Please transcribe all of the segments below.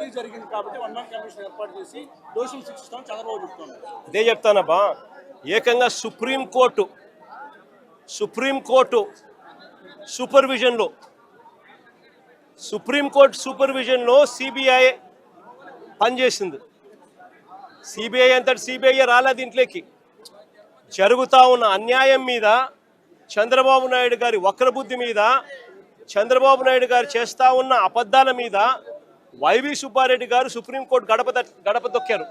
కల్తీ జరిగింది కాబట్టి వన్ మ్యాన్ కమిషన్ ఏర్పాటు చేసి దోషులు శిక్షిస్తామని చంద్రబాబు చెప్తున్నారు. ఇదే చెప్తానబ్బా, ఏకంగా సుప్రీంకోర్టు సూపర్విజన్లో సిబిఐ పనిచేసింది. సిబిఐ అంతటి సిబిఐ రాలేదు ఇంట్లోకి. జరుగుతూ ఉన్న అన్యాయం మీద, చంద్రబాబు నాయుడు గారి వక్రబుద్ధి మీద, చంద్రబాబు నాయుడు గారు చేస్తూ ఉన్న అబద్ధాల మీద వైవి సుబ్బారెడ్డి గారు సుప్రీంకోర్టు గడప దొక్కారు.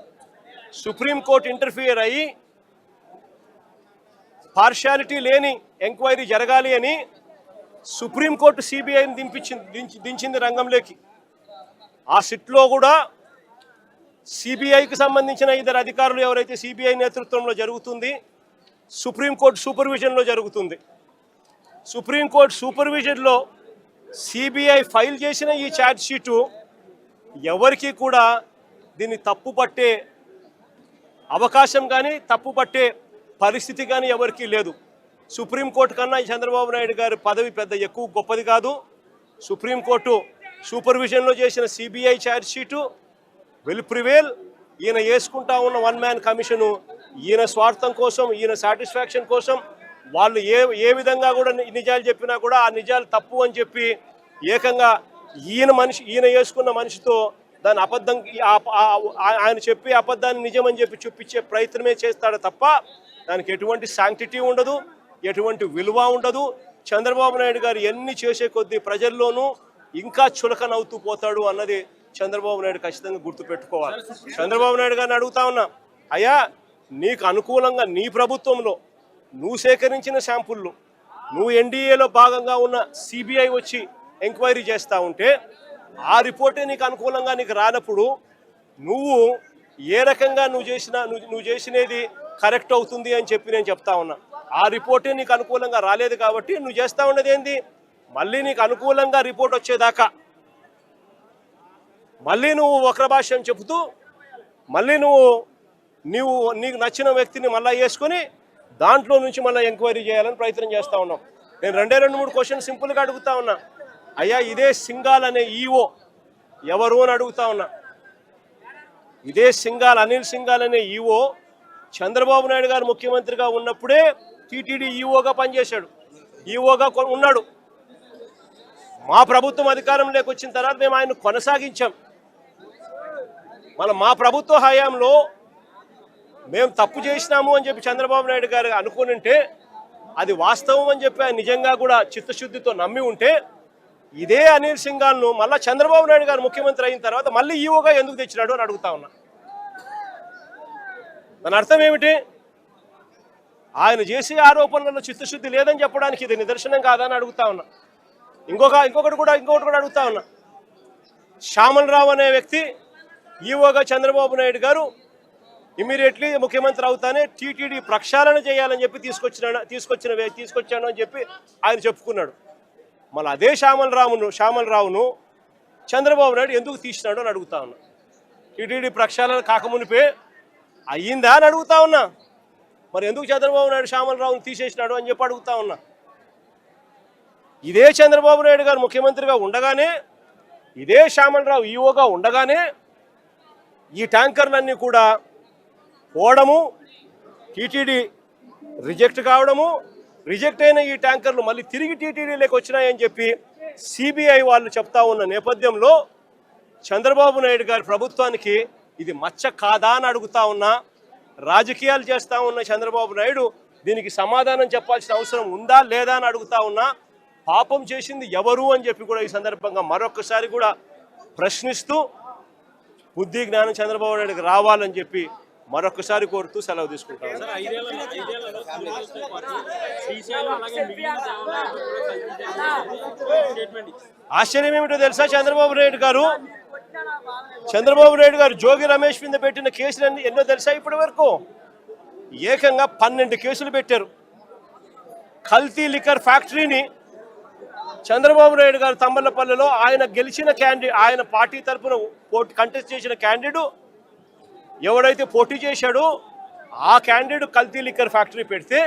సుప్రీంకోర్టు ఇంటర్ఫియర్ అయ్యి పార్షాలిటీ లేని ఎంక్వైరీ జరగాలి అని సుప్రీంకోర్టు సిబిఐని దించింది రంగంలోకి. ఆ సిట్లో కూడా సిబిఐకి సంబంధించిన ఇద్దరు అధికారులు ఎవరైతే సిబిఐ నేతృత్వంలో జరుగుతుంది, సుప్రీంకోర్టు సూపర్విజన్లో జరుగుతుంది. సుప్రీంకోర్టు సూపర్విజన్లో సిబిఐ ఫైల్ చేసిన ఈ ఛార్జ్ షీటు ఎవరికి కూడా దీన్ని తప్పుపట్టే అవకాశం కానీ తప్పుపట్టే పరిస్థితి కానీ ఎవరికీ లేదు. సుప్రీంకోర్టు కన్నా చంద్రబాబు నాయుడు గారి పదవి పెద్ద ఎక్కువ గొప్పది కాదు. సుప్రీంకోర్టు సూపర్విజన్లో చేసిన CBI charge sheet will prevail. ఈయన వేసుకుంటా ఉన్న వన్ మ్యాన్ కమిషను ఈయన స్వార్థం కోసం, ఈయన సాటిస్ఫాక్షన్ కోసం వాళ్ళు ఏ విధంగా కూడా నిజాలు చెప్పినా కూడా ఆ నిజాలు తప్పు అని చెప్పి ఏకంగా ఈయన వేసుకున్న మనిషితో దాని అబద్ధం, ఆయన చెప్పి అబద్ధాన్ని నిజమని చెప్పి చూపించే ప్రయత్నమే చేస్తాడు తప్ప దానికి ఎటువంటి శాంక్టిటీ ఉండదు, ఎటువంటి విలువ ఉండదు. చంద్రబాబు నాయుడు గారు ఎన్ని చేసే కొద్దీ ప్రజల్లోనూ ఇంకా చులకనవుతూ పోతాడు అన్నది చంద్రబాబు నాయుడు ఖచ్చితంగా గుర్తుపెట్టుకోవాలి. చంద్రబాబు నాయుడు గారిని అడుగుతా ఉన్నా, అయ్యా నీకు అనుకూలంగా నీ ప్రభుత్వంలో నువ్వు సేకరించిన శాంపుళ్ళు, నువ్వు ఎన్డీఏలో భాగంగా ఉన్న సిబిఐ వచ్చి ఎంక్వైరీ చేస్తూ ఉంటే ఆ రిపోర్టే నీకు అనుకూలంగా నీకు రానప్పుడు నువ్వు ఏ రకంగా నువ్వు చేసినది కరెక్ట్ అవుతుంది అని చెప్పి నేను చెప్తా ఉన్నా. ఆ రిపోర్టే నీకు అనుకూలంగా రాలేదు కాబట్టి నువ్వు చేస్తూ ఉన్నది ఏంది, మళ్ళీ నీకు అనుకూలంగా రిపోర్ట్ వచ్చేదాకా మళ్ళీ నువ్వు వక్రభాష్యం చెబుతూ మళ్ళీ నీకు నచ్చిన వ్యక్తిని మళ్ళీ వేసుకొని దాంట్లో నుంచి మళ్ళీ ఎంక్వైరీ చేయాలని ప్రయత్నం చేస్తూ ఉన్నాం. నేను 2-3 క్వశ్చన్ సింపుల్గా అడుగుతా ఉన్నా. అయ్యా ఇదే సింఘాల్ అనే ఈఓ ఎవరు అని అడుగుతా ఉన్నా. ఇదే అనిల్ సింఘాల్ అనే ఈఓ చంద్రబాబు నాయుడు గారు ముఖ్యమంత్రిగా ఉన్నప్పుడే టీటీడీ ఈఓగా పనిచేశాడు, ఈఓగా ఉన్నాడు. మా ప్రభుత్వం అధికారంలోకి వచ్చిన తర్వాత మేము ఆయన కొనసాగించాం. మా ప్రభుత్వ హయాంలో మేము తప్పు చేసినాము అని చెప్పి చంద్రబాబు నాయుడు గారు అనుకుని అది వాస్తవం అని చెప్పి ఆయన నిజంగా కూడా చిత్తశుద్ధితో నమ్మి ఉంటే ఇదే అనిల్ సింఘాల్ను మళ్ళీ చంద్రబాబు నాయుడు గారు ముఖ్యమంత్రి అయిన తర్వాత మళ్ళీ ఈఓగా ఎందుకు తెచ్చినాడు అని అడుగుతా ఉన్నా. దాని అర్థం ఏమిటి? ఆయన చేసే ఆరోపణలలో చిత్తశుద్ధి లేదని చెప్పడానికి ఇది నిదర్శనం కాదని అడుగుతా ఉన్నా. ఇంకొకటి కూడా అడుగుతా ఉన్నా. శ్యామల్ రావు అనే వ్యక్తి ఈఓగా చంద్రబాబు నాయుడు గారు ఇమీడియట్లీ ముఖ్యమంత్రి అవుతానే టీటీడీ ప్రక్షాళన చేయాలని చెప్పి తీసుకొచ్చాను అని చెప్పి ఆయన చెప్పుకున్నాడు. మళ్ళీ అదే శ్యామల్ రావును చంద్రబాబు నాయుడు ఎందుకు తీసినాడు అని అడుగుతా ఉన్నా. టీటీడీ ప్రక్షాళన కాకమునిపే అయ్యిందా అని అడుగుతా ఉన్నా. మరి ఎందుకు చంద్రబాబు నాయుడు శ్యామల్ రావును తీసేసినాడు అని చెప్పి అడుగుతా ఉన్నా. ఇదే చంద్రబాబు నాయుడు గారు ముఖ్యమంత్రిగా ఉండగానే, ఇదే శ్యామల్ రావు ఈఓగా ఉండగానే ఈ ట్యాంకర్లన్నీ కూడా పోవడము, టీటీడీ రిజెక్ట్ కావడము, రిజెక్ట్ అయిన ఈ ట్యాంకర్లు మళ్ళీ తిరిగి టీటీడీలోకి వచ్చినాయని చెప్పి సిబిఐ వాళ్ళు చెప్తా ఉన్న నేపథ్యంలో చంద్రబాబు నాయుడు గారి ప్రభుత్వానికి ఇది మచ్చ కాదా అని అడుగుతా ఉన్నా. రాజకీయాలు చేస్తూ ఉన్న చంద్రబాబు నాయుడు దీనికి సమాధానం చెప్పాల్సిన అవసరం ఉందా లేదా అని అడుగుతా ఉన్నా. పాపం చేసింది ఎవరు అని చెప్పి కూడా ఈ సందర్భంగా మరొకసారి కూడా ప్రశ్నిస్తూ బుద్ధి జ్ఞానం చంద్రబాబు నాయుడుకి రావాలని చెప్పి మరొకసారి కోరుతూ సెలవు తీసుకుంటాం. ఆశ్చర్యం ఏమిటో తెలుసా? చంద్రబాబు నాయుడు గారు జోగి రమేష్ మీద పెట్టిన కేసులు ఎన్నో తెలుసా? ఇప్పటి వరకు ఏకంగా 12 కేసులు పెట్టారు. కల్తీ లిక్కర్ ఫ్యాక్టరీని చంద్రబాబు నాయుడు గారు తంబలపల్లిలో ఆయన గెలిచిన ఆయన పార్టీ తరఫున కంటెస్ట్ చేసిన క్యాండిడేట్ ఎవడైతే పోటీ చేశాడో ఆ క్యాండిడేట్ కల్తీ లిక్కర్ ఫ్యాక్టరీ పెడితే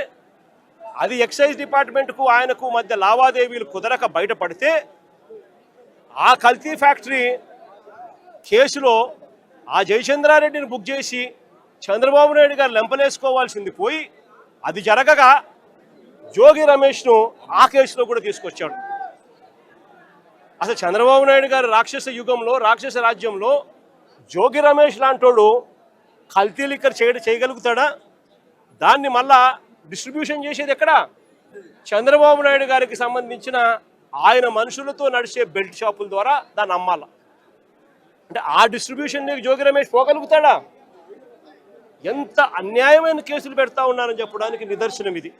అది ఎక్సైజ్ డిపార్ట్మెంట్కు ఆయనకు మధ్య లావాదేవీలు కుదరక బయటపడితే ఆ కల్తీ ఫ్యాక్టరీ కేసులో ఆ జయచంద్రారెడ్డిని బుక్ చేసి చంద్రబాబు నాయుడు గారు లెంపలేసుకోవాల్సింది పోయి అది జరగగా జోగి రమేష్ను ఆ కేసులో కూడా తీసుకొచ్చాడు. అసలు చంద్రబాబు నాయుడు గారు రాక్షస యుగంలో రాక్షస రాజ్యంలో జోగి రమేష్ లాంటోడు కల్తీ లిక్కర్ చేయగలుగుతాడా? దాన్ని మళ్ళా డిస్ట్రిబ్యూషన్ చేసేది ఎక్కడ? చంద్రబాబు నాయుడు గారికి సంబంధించిన ఆయన మనుషులతో నడిచే బెల్ట్ షాపుల ద్వారా దాన్ని అమ్మాల. అంటే ఆ డిస్ట్రిబ్యూషన్ జోగి రమేష్ పోగలుగుతాడా? ఎంత అన్యాయమైన కేసులు పెడతా ఉన్నారని చెప్పడానికి నిదర్శనం ఇది.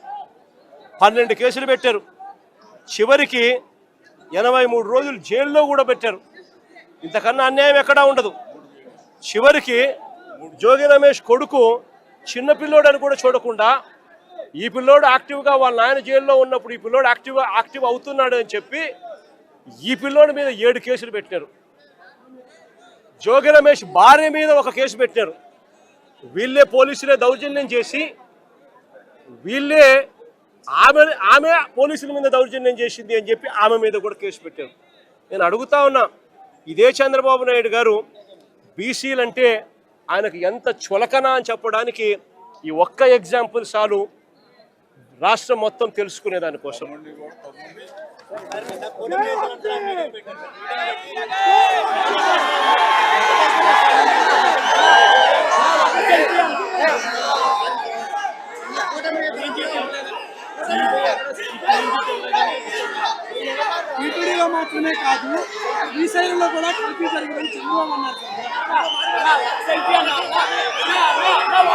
12 కేసులు పెట్టారు, చివరికి 83 రోజులు జైల్లో కూడా పెట్టారు. ఇంతకన్నా అన్యాయం ఎక్కడా ఉండదు. చివరికి జోగి రమేష్ కొడుకు చిన్న పిల్లోడని కూడా చూడకుండా ఈ పిల్లోడు యాక్టివ్గా వాళ్ళ నాయన జైల్లో ఉన్నప్పుడు ఈ పిల్లోడు యాక్టివ్ అవుతున్నాడు అని చెప్పి ఈ పిల్లోడి మీద 7 కేసులు పెట్టారు. జోగి రమేష్ భార్య మీద ఒక కేసు పెట్టారు. వీళ్ళే పోలీసులే దౌర్జన్యం చేసి వీళ్ళే ఆమె పోలీసుల మీద దౌర్జన్యం చేసింది అని చెప్పి ఆమె మీద కూడా కేసు పెట్టారు. నేను అడుగుతా ఉన్నా, ఇదే చంద్రబాబు నాయుడు గారు బీసీలంటే ఆయనకు ఎంత చులకన అని చెప్పడానికి ఈ ఒక్క ఎగ్జాంపుల్ చాలు రాష్ట్రం మొత్తం తెలుసుకునే దానికోసం. టీటీడీలో మాత్రమే కాదు, ఈ సైడ్లో కూడా కల్తీ జరిగిందని చంద్రబాబు అన్నారు.